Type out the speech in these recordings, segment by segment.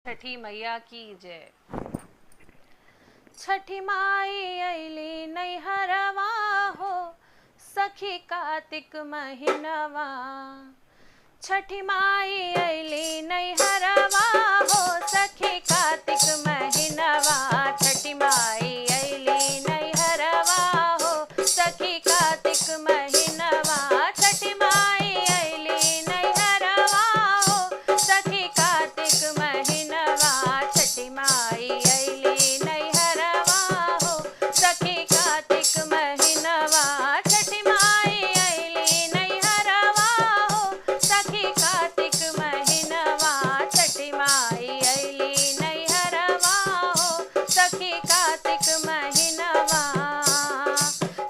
छठी मैया की जय। छठी माई अली नैहरवा हो, सखी कार्तिक महीनवा। छठी माई अली नैहरवा हो, सखी कार्तिक महीनवा। छठी माई अली नैहरवा हो, सखी कार्तिक महीनवा। छठी माई अली नैहरवा हो, सखी कार्तिक महीनवा। छठी माई अली नैहरवा हो, सखी कार्तिक महीनवा। छठी माई अली नैहरवा हो, सखी कार्तिक महीनवा। छठी माई अली नैहरवा हो, सखी कार्तिक महीनवा।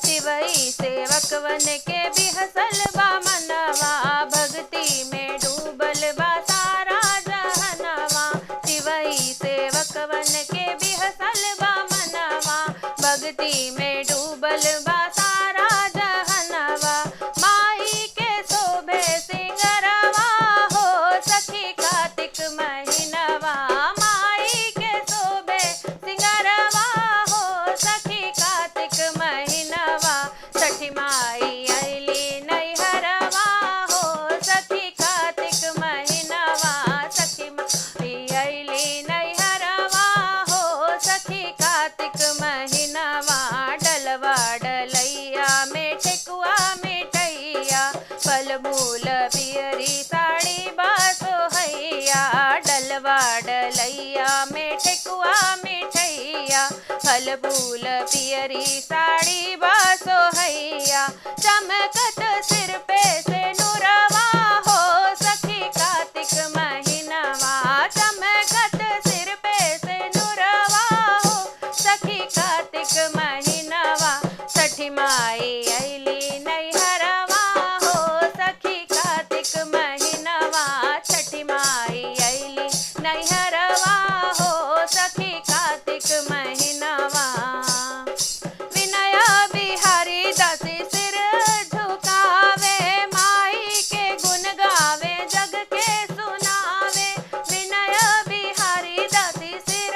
शिवई सेवकवन के बिहसल बा मनवा, भक्ति में डूबल बा सारा जहनवा। शिवई सेवकवन के बिहसल बा मनवा, भक्ति में डूबल बा सारा जहनवा। माई के शोभे सिंगरवा हो, सखी कार्तिक महीनवा। माई के शोभे सिंगरवा हो, सखी कार्तिक महीनवा। छठी माई अली नैहरवा हो, सखी कार्तिक महीनवा। छठी माई अली नैहरवा हो, सखी कार्तिक महीनवा। डलवा डलैया में ठेकुआ मिठैया, फल मूल पियरी साड़ी बासो हैया। डलवा डलैया में ठेकुआ मिठैया, फल फूल पियरी साड़ी बासो हैया। चमकत सिर पे से नुरवा हो, सखी कार्तिक महीनवा। चमकत सिर पे से नुरवा हो, सखी कार्तिक महीनवा। छठी माई अली नैहरवा हो, सखी कार्तिक महीनवा। छठी माई अली नैहरवा हो, सखी कार्तिक महीनवा। विनय बिहारी दासी सिर झुकावे, माई के गुण गावे जग के सुनावे। विनय बिहारी दासी सिर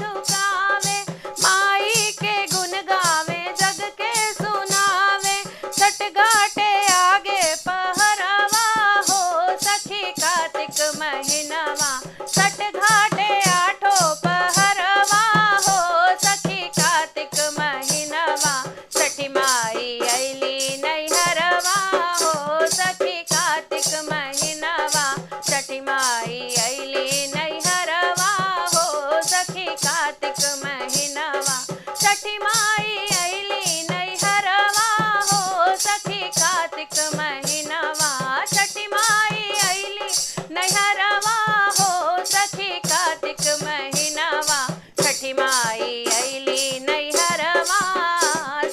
झुकावे, माई के गुण गावे जग के सुनावे। छठ घाटे आगे पहरवा हो, सखी कार्तिक महीनवा। छठ घाटे आठो पहरवा हो, सखी कार्तिक महीनवा। छठी माई अली नैहरवा हो, सखी कार्तिक महीनवा। छठी माई अली नैहरवा हो, सखी कार्तिक महीनवा। छठी माई अली नैहरवा हो, सखी कार्तिक महीनवा। छठी माई अली नैहरवा हो, सखी कार्तिक महीनवा। छठी माई अली नैहरवा,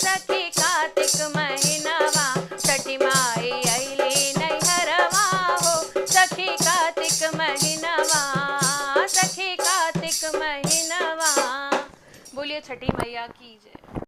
सखी कार्तिक महीनवा। छठी माई अली नैहरवा हो, सखी कार्तिक महीनवा। सखी कार्तिक महीनवा। बोलिए छठी मैया की जय।